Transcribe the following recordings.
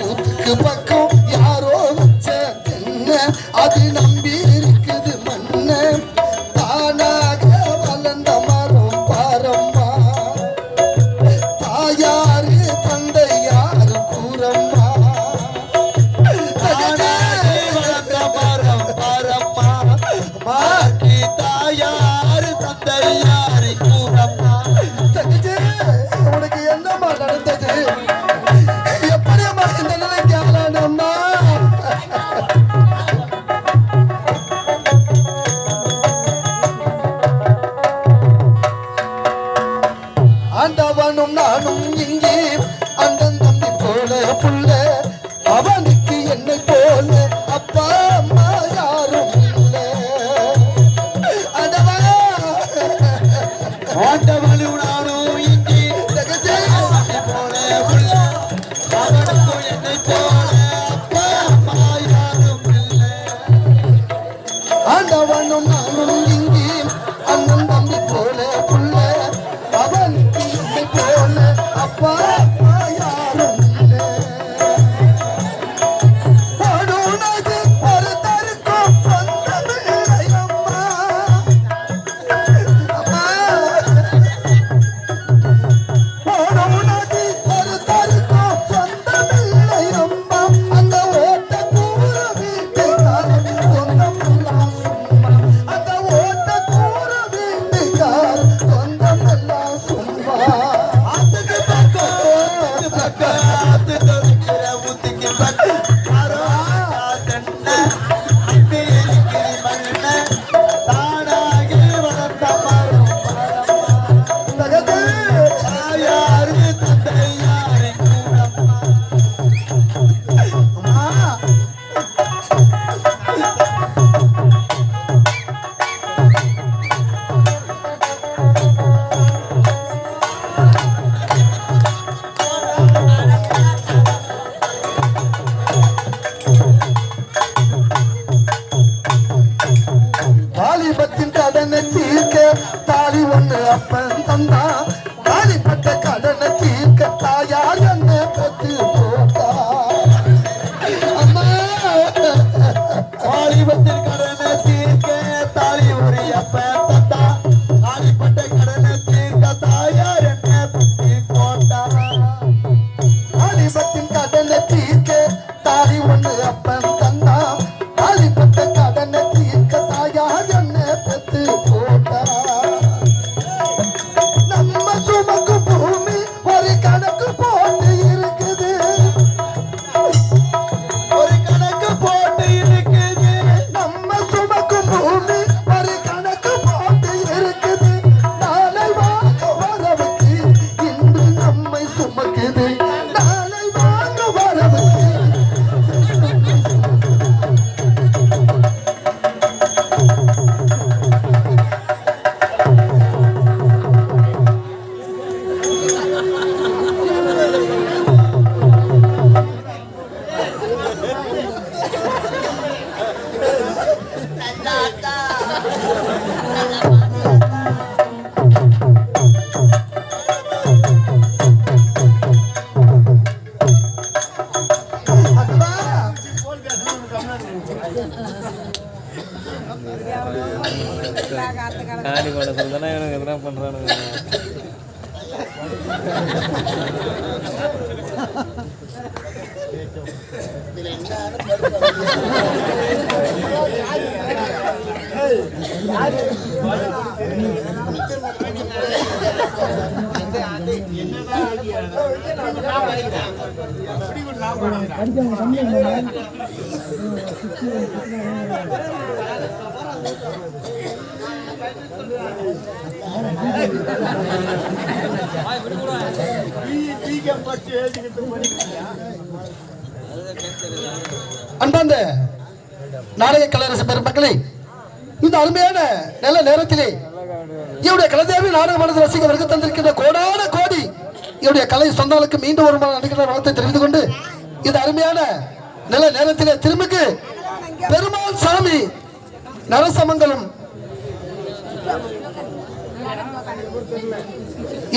ஊத்துக்கு பக்கம் யாரோ வச்ச தென்ன அது நம்பி இருக்குது மண்ண தானாக வளர்ந்த மரம் பாரம்மா தாயாரு தந்தை யாரு கூறம்மா வளர்ந்த மரம் பாரம்மா மாக்கி தாயாரு தந்தை யாரு கூறம்மா தங்கச்சி உனக்கு என்னம்மா நடந்தது எப்படியம்மா இந்த நிலைக்கு ஆளானம்மா ஆண்டவனும் நானும் இங்கே அண்ணன் தம்பி போல புள்ள அவனுக்கு என்னை போல அப்பா அம்மா யாரும் இல்லை ஆண்டவனும் நானும் இங்கே போல புள்ள அவனுக்கு என்னை போல அப்பா அம்மா யாரும் இல்லை ஆண்டவனும் நானும் இங்கே அண்ணன் தம்பி போல புள்ள அவனுக்கு என்னை போல அப்பா அம்மா யாரும் இல்லை படுனது ஒருத்தருக்கும் சொந்தமில்லை அம்மா அம்மா படுனது ஒருத்தருக்கும் சொந்தமில்லை அம்மா அந்த ஓட்ட கூற வீட்டுக்கார சொந்தமெல்லாம் சும்மா அந்த ஓட்ட கூற வீட்டுக்கார சொந்தமெல்லாம் சும்மா அதுக்கு பக்கம் அது தொடுக்கிற ஊத்துக்கு பக்கம் யாரோ தென்ன அங்கே இருக்கிற மண்ண தானாகி வளர்ந்த மரம் பாரம்மா தாயாரு தந்தை யாரு கூறம்மா அம்மா வாலிபத்தின் கடனை தீர்க்க தாலி ஒண்ணு அப்பன் தந்தா வாலிபட்ட கடனை தீர்க்க தாயார் என்ன பெற்று போட்டா அம்மா வாலிபத்தின் கடனை தீர்க்க தாலி ஒரு அப்பன் தந்தா வாலிபட்ட கடனை தீர்க்க தாயார் என்ன பெற்று போட்டா வாலிபத்தின் கடனை தீர்க்க தாலி ஒண்ணு அப்பன் தந்தா வாலிபட்ட கடனை தீர்க்க தாயார் என்ன பெற்று போட்டா நம்ம சுமக்கும் பூமி ஒரு கணக்கு போட்டு இருக்குது ஒரு கணக்கு போட்டு இருக்குது நம்ம சுமக்கும் பூமி ஒரு கணக்கு போட்டு இருக்குது நாளை வாங்க வரவுக்கு இன்று நம்மை சுமக்குது நாளை வாங்க வரவுக்கு காடி போட சொல்லுனா எனக்கு எதனா பண்றானுங்க அன்பார்ந்த நாடக கலைரச பெருமக்களே, இந்த அருமையான நல்ல நேரத்திலே இவருடைய கலைதேவி நாடக மனது ரசிக வருகை தந்திருக்கின்ற கோடான கோடி இவருடைய கலை சொன்னாலுக்கு மீண்டும் ஒரு நடிக்கிற வளத்தை தெரிவித்துக் கொண்டு இந்த அருமையான நல்ல நேரத்திலே திரும்பிக்கு பெருமாள் சாமி நரசமங்கலம்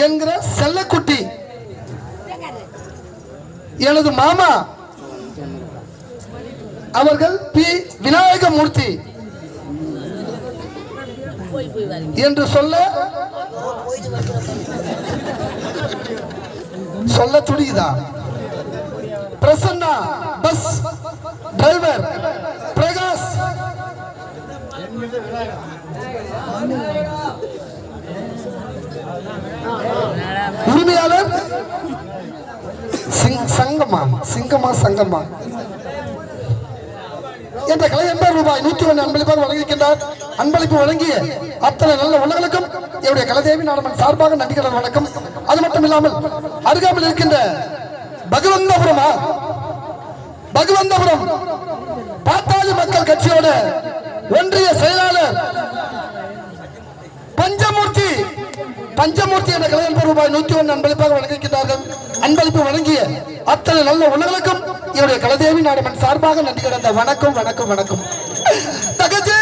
என்கிற செல்லக்குட்டி எனது மாமா அவர்கள் பி விநாயகமூர்த்தி என்று சொல்ல துடியுதா? பிரசன்னா பஸ் டிரைவர் பிரகாஷ் உரிமையாளர் சங்கமா என்ற கலை ரூபாய் 101 அன்பளிப்பாக வழங்கியிருக்கின்றார். அன்பளிப்பு வழங்கிய அத்தனை நல்ல உள்ளங்களுக்கும் என்னுடைய கலைதேவி நாடகமன் சார்பாக நன்றிகள் வணக்கம். அது மட்டும் இல்லாமல் அருகாமையில் இருக்கின்ற பகவந்தபுரம் பாட்டாளி மக்கள் கட்சியோட ஒன்றிய செயலாளர் பஞ்சமூர்த்தி என்ற கலைஞர் ரூபாய் 101 அன்பளிப்பாக வழங்கியிருக்கிறார்கள். அன்பளிப்பு வழங்கிய அத்தனை நல்ல உள்ளங்களுக்கும் என்னுடைய கலைதேவி நாடகமன் சார்பாக நன்றி கடந்த வணக்கம் வணக்கம் வணக்கம். தங்கச்சி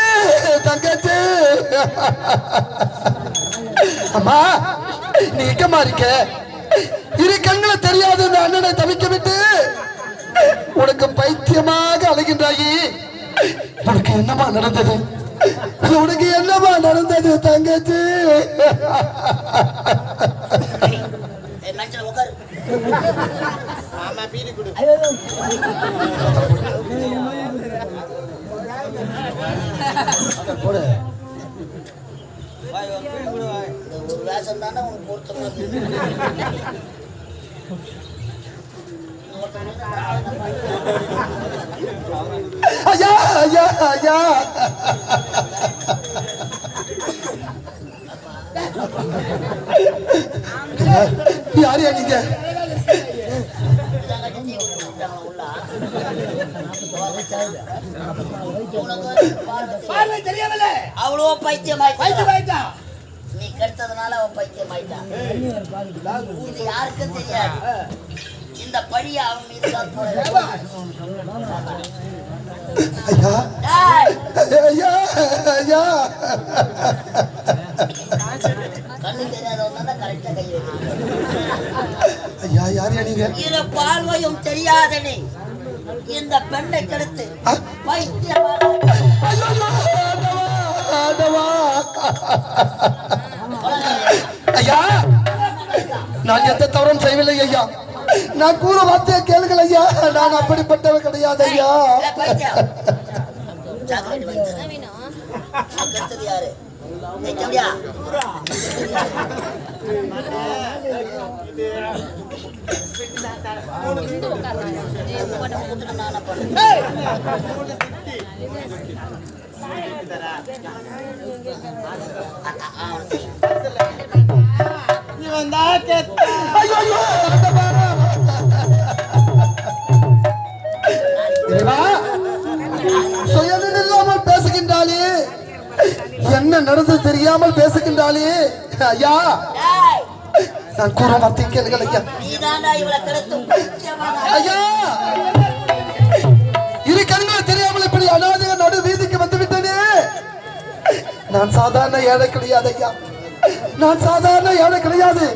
அம்மா நீ எங்கம்மா இருக்க? இரு கண்களை தெரியாத இந்த அண்ணனை தவிக்க விட்டு உனக்கு பைத்தியமாக அழைகின்றாயி. உனக்கு என்னமா நடந்தது? தங்கச்சி? ஒரு வேஷம் தானே உனக்கு பொருத்தமா ஐயா ஐயா ஐயா யாரையா நீங்க? அவ்வளோ பைத்தியமாயிட்டா. நீ கெடுத்ததுனால அவன் பைத்தியமாயிட்டான். இது யாருக்கும் தெரியாது. இந்த பழிய அவன் மீது கண்ணு தெரியாதவன் கரெக்டா கை வைக்க. இரு பார்வையும் தெரியாதனே இந்த பெண்ணை கெடுத்து ஐயா நான் எந்த தவறும் செய்யவில்லை ஐயா. நான் கூற வார்த்தையை கேளுங்கள் ஐயா. நான் அப்படிப்பட்டவன் கிடையாது ஐயா. சுயநில்லாமல் பேசுகின்றாளே, என்ன நடந்து தெரியாமல் பேசுகின்றாளே ஐயா. நான் கூற வார்த்தை கேளுங்கள் ஐயா. ஐயா இரு கண்களை தெரியாமல் இப்படி அனாதைய நடு வீதிக்கு வந்து விட்டனே. நான் சாதாரண ஏழை கிடையாது ஐயா. நான் சாதாரண ஏழை கிடையாது.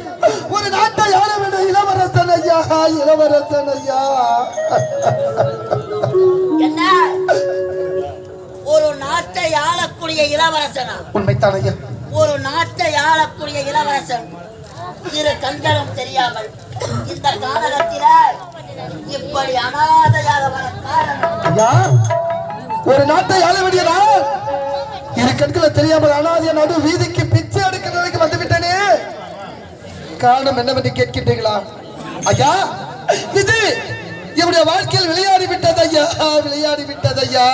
ஒரு நாட்டை ஆள வேண்டிய இளவரசன் ஐயா. இளவரசன் ஐயா. என்ன ஒரு நாட்டை ஆளக்கூடிய இளவரசனா? உண்மைத்தான் ஐயா. ஒரு நாட்டை ஆளக்கூடிய இளவரசன் இரு கண்களும் தெரியாமல் இந்த காலகத்தில இப்படி அனாதையாக வர காரணம் ஐயா. ஒரு நாட்டை ஆள வேண்டியதா இரு கண்களை தெரியாமல் அனாதைய நடு வீதிக்கு பிச்சை எடுக்கிற நிலைக்கு வந்து விட்டனே. காரணம் என்னவென்று கேட்கின்றீர்களா ஐயா? இது இவருடைய வாழ்க்கையில் விளையாடி விட்டது ஐயா. விளையாடி விட்டது ஐயா.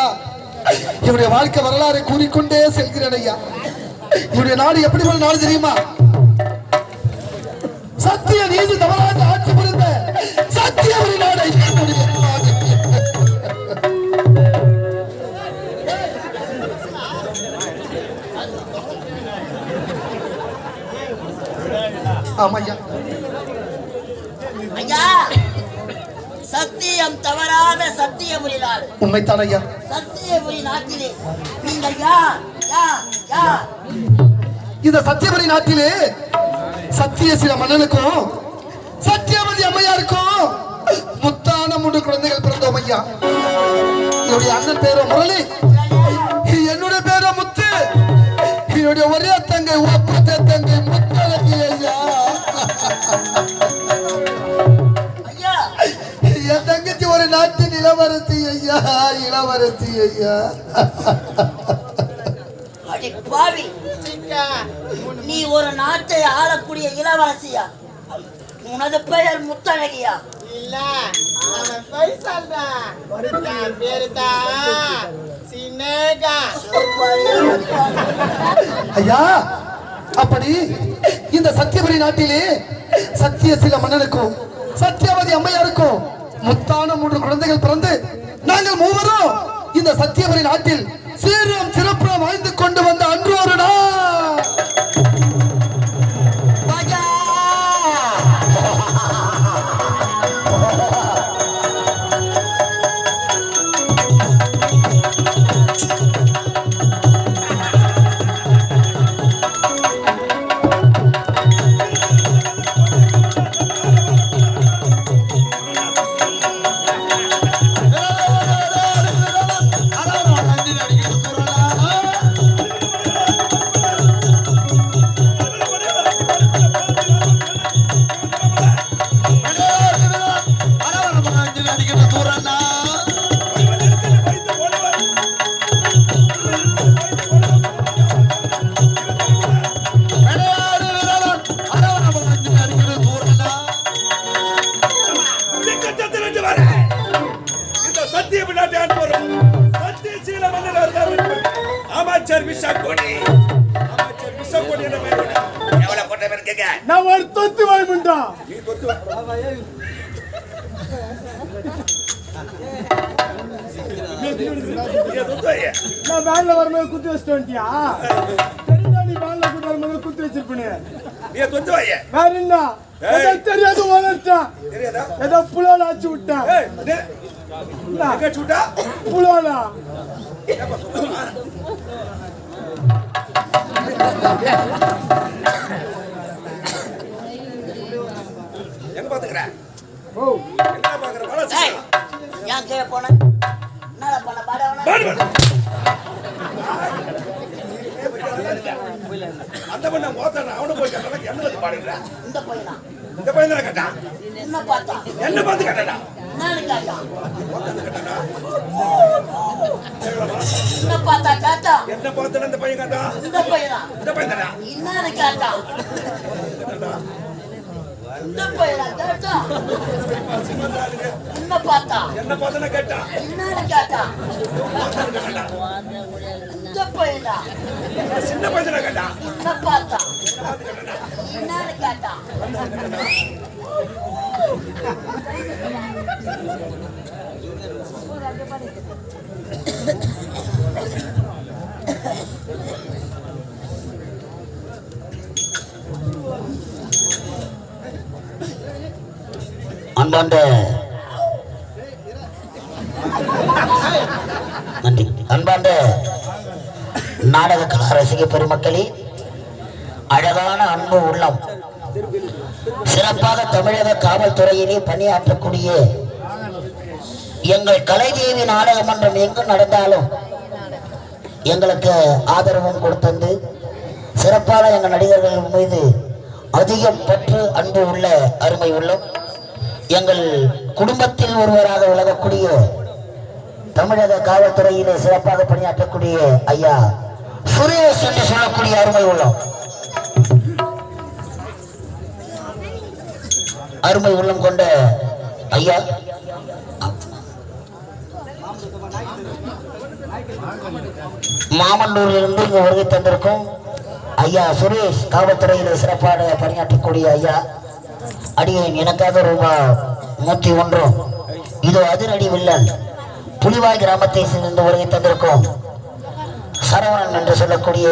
இவருடைய வாழ்க்கை வரலாறு கூறிக்கொண்டே செல்கிறேன் ஐயா. இவருடைய நாடு எப்படி ஒரு நாடு தெரியுமா? சத்திய நீதி தவறாக ஆட்சி புரிந்த சத்திய ஒரு நாடு. ஆமையா ஐயா, சத்தியம் தவறாத சத்தியபுரி நாடு. உண்மைத்தான் ஐயா. சத்தியபுரி நாட்டிலே நீங்கள் யார் யார் யார்? இந்த சத்தியபுரி நாட்டிலே சத்தியசில மன்னனுக்கும் சத்தியவதி அம்மையாருக்கும் முத்தான 3 குழந்தைகள் பிறந்தோம் ஐயா. என்னுடைய அண்ணன் பேரோ முரளி, என்னுடைய பேரோ முத்து, என்னுடைய ஒரே தங்கை ஒப்பற்ற தங்கை முத்தழகி ஐயா. என் தங்கச்சி ஒரு நாட்டின் இளவரசி ஐயா, இளவரசி ஐயா. பாவி, நீ ஒரு நாட்டை ஆளக்கூடிய இளவரசியா? உனது பெயர் முத்தழகியா? இல்ல, அவன் போய் சொல்றான். ஒருத்தன் பேருதான் சின்னேகா. ஐயா, அப்படி இந்த சத்தியபுரி நாட்டிலே சத்தியசீல மன்னனுக்கும் சத்தியவதி அம்மையாருக்கும் முத்தான 3 குழந்தைகள் பிறந்து நாங்கள் மூவரும் இந்த சத்தியபுரி நாட்டில் சீரும் சிறப்பும் வாழ்ந்து கொண்டு வந்த அன்று ஒரு நாள். அமைச்சர் விஷாக்கோடி, அமைச்சர் விஷாக்கோடி என்ன பேரு? எவ்வளவு போட்ட பேரு கேக்க? நான் ஒரு தொத்து வாய்முண்டா. நீ தொத்து நான் வேன்ல வரும்போது குத்து வச்சுட்டு வந்துட்டியா? தெரியுதா நீ வேன்ல குத்து வரும்போது குத்து வச்சிருப்பேன். நீ தொத்து வாயே. வேற என்ன? தெரியாது வளர்த்தான். தெரியாதா? ஏதோ புலோல ஆச்சு விட்டான். எங்க சுட்டா? புலோலா. எங்க பாத்துக்கற? ஓ, எங்க பாக்குற? வளசி. ஏன் கீழே போன? என்னடா பண்ண பாடவன? அந்த பண்ண மோத்தன அவன போய் கேட்டா என்ன வந்து பாடுறா? இந்த பையனா? இந்த பையன் தான் கேட்டா. என்ன பார்த்தா? என்ன பார்த்து கேட்டடா? என்னன்னு கேட்டா? மோத்தன கேட்டடா. என்ன பார்த்தா கேட்டா? என்ன பார்த்தன இந்த பையன் கேட்டா? இந்த பையனா? இந்த பையன் தானா? என்னன்னு கேட்டா? இந்த பையனா கேட்டா? என்ன பார்த்தா? என்ன பார்த்தன கேட்டா? என்னன்னு கேட்டா? இந்த பையனா? சின்ன பையனா கேட்டா? என்ன பார்த்தா? என்னன்னு கேட்டா? அன்பார்ந்த நன்றி. அன்பார்ந்த நாடக கலா ரசிக பெருமக்களே, அழகான அன்பு உள்ளம், சிறப்பாக தமிழக காவல்துறையிலே பணியாற்றக்கூடிய எங்கள் கலைதேவி நாடக மன்றம் எங்கு நடந்தாலும் எங்களுக்கு ஆதரவும் கொடுத்தது. சிறப்பான எங்கள் நடிகர்கள் மீது அதிகம் பற்று அன்பு உள்ள அருமை உள்ளம், எங்கள் குடும்பத்தில் ஒருவராக விளங்கக்கூடிய தமிழக காவல்துறையிலே சிறப்பாக பணியாற்றக்கூடிய ஐயா சுரேஷ் என்று சொல்லக்கூடிய அருமை உள்ளம், அருமை உள்ளம் கொண்ட ஐயா மாமல்லூரிலிருந்து இங்கு வருகை தந்திருக்கும் ஐயா சுரேஷ், காவல்துறையில் சிறப்பாக பணியாற்றக்கூடிய ஐயா, அடியேன் எனக்காக ரூபாய் 101 இதோ அதிரடி வில்லன் புலிவாய் கிராமத்தை சேர்ந்து வருகை தந்திருக்கும் சரவணன் என்று சொல்லக்கூடிய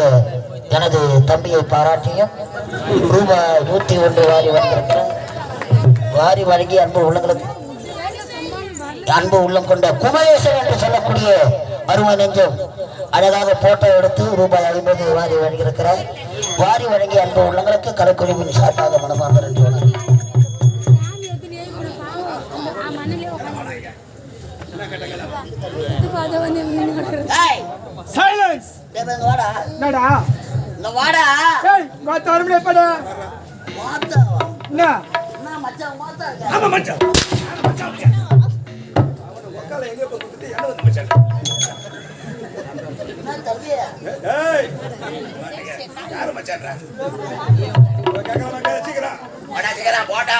எனது தம்பியை பாராட்டியும் ரூபாய் 101 வாரி வந்திருக்கிறேன். வாரி வழங்கி அன்பு உள்ளம் கொண்ட குமரேசன் என்று சொல்லக்கூடிய அருமை நெஞ்சம் அழகாக போட்டோ எடுத்து ரூபாய் 50 வாரி வழங்கியிருக்கிறார். வாரி வழங்கிய அன்பு உள்ளங்களுக்கு கலைக்குழுவின் சார்பாக மனமார்ந்த நன்றி வணக்கம். ஏய் சைலன்ஸ் டேய் இங்க வாடா என்னடா இங்க வாடா ஏய் காத்து வரமுடிய பட மாத்தா என்ன நான் மச்சான் மாத்தா இருக்கேன் ஆமா மச்சான் அவன உக்கால எங்க போய் குடுத்து என்ன வந்து மச்சான் நான் தம்பி ஏய் யாரு மச்சான்டா கேக்கறவங்க சீக்கிரம் வாடா சீக்கிரம் போடா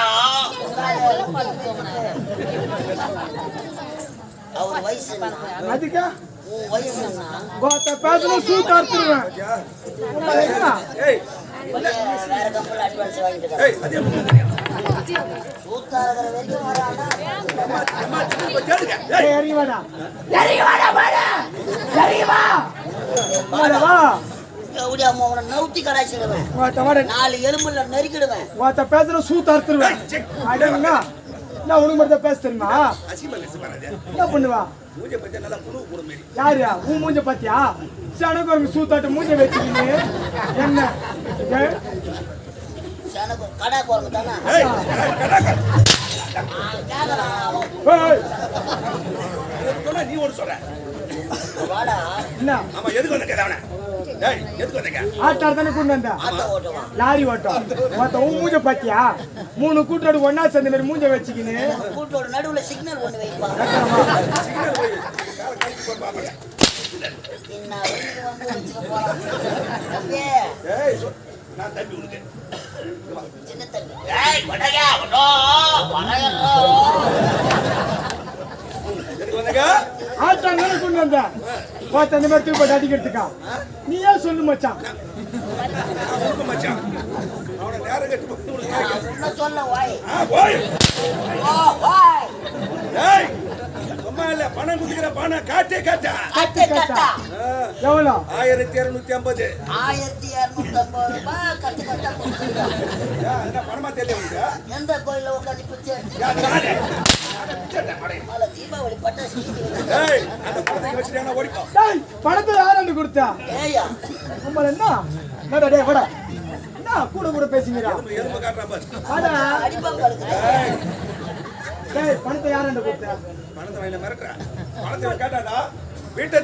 அவர் வயசு என்ன அதுக்கு உன் வயசு என்ன காத்த பேசணும் சூட் அறுத்துருவேன் ஏய் வேற கம்பெனி அட்வான்ஸ் வாங்கிட்டு ஏய் அதே தெரியும் சூத்தா இருக்கிற வரைக்கும் வரானா அம்மா சின்ன கேளுங்க ஏய் இறங்கி வாடா இறங்கி வாடா வாடா இறங்கி வா வாடா வா ஓடி அம்மா உன நவுத்தி கடாச்சிடுவேன் காத்த வாடா 4 எலும்புல நெருக்கிடுவேன் காத்த பேசணும் சூட் அறுத்துருவேன் அடங்கண்ணா நான் உனக்கு மட்டும் பேச தெரியுமா அசிமா பேசுறானே என்ன பண்ணுவா மூஞ்ச பத்தி நல்லா புழு புழு மாதிரி யாரு உன் மூஞ்ச பாத்தியா சனக்கு ஒரு சூத்தாட்டு மூஞ்ச வச்சுக்கின்னு என்ன ஏய், சனக்கு கடா போறங்க தானே ஏய் ஏய், சொன்னா நீ ஒன்னு சொல்ற வாடா என்ன ஆமா எதுக்கு வந்த கேடா அவன ஏய் எதுக்கு வந்தங்க ஆட்டார் தானே கொண்டு வந்தா ஆட்டோ ஓட்டுவா லாரி ஓட்டம் மொத்த உன் மூஞ்ச பாத்தியா 3 கூட்டோடு ஒன்னா சேர்ந்த மாதிரி மூஞ்ச வச்சுக்கின்னு கூட்டோட நடுவுல சிக்னல் ஒண்ணு வைப்பா சிக்னல் போய் கால கழிச்சு போய் பாப்பங்க என்ன வெளிய வந்து வச்சுக்க போறான் தம்பி ஏய் நான் தம்பி உனக்கு சின்ன தம்பி ஏய் வடயா வடோ வடயா எதுக்கு வந்தங்க ஆட்டார் தானே கொண்டு வந்தா பார்த்து அந்த மாதிரி தூக்கி போட்டு அடிக்கிறதுக்கா நீ ஏன் சொல்லு மச்சான் உனக்கு மச்சான் அவன நேரம் கட்டி போட்டு உனக்கு என்ன சொல்ல வாய் போய் ஓ வாய் ஏய் சும்மா இல்ல பணம் குடுக்குற பணம் காட்டே காட்டா கட்டு கட்டா எவ்வளோ 1250 1250 ரூபாய் கட்டு கட்டா கொடுத்துருக்கா என்ன பணமா தெரியல உனக்கு எந்த கோயில்ல உட்காந்து பிச்சை யார் நானே சேட்டா மாடே மேல தீபாவளி பட்டாசு ஏய் அந்த பணத்தை வச்சிட்டானா ஓடிப்போ டேய் பணத்தை யாராண்டு கொடுத்தா ஏயா நம்மள என்ன என்னடா டேய் வாடா என்ன கூட கூட பேசுங்கடா எருமை காட்டுறான் பாரு வாடா அடிப்பாங்க இருக்கு டேய் பணத்தை யாராண்டு கொடுத்தா பணத்தை வாங்கின மிரட்டுற பணத்தை கேட்டாடா வீட்டை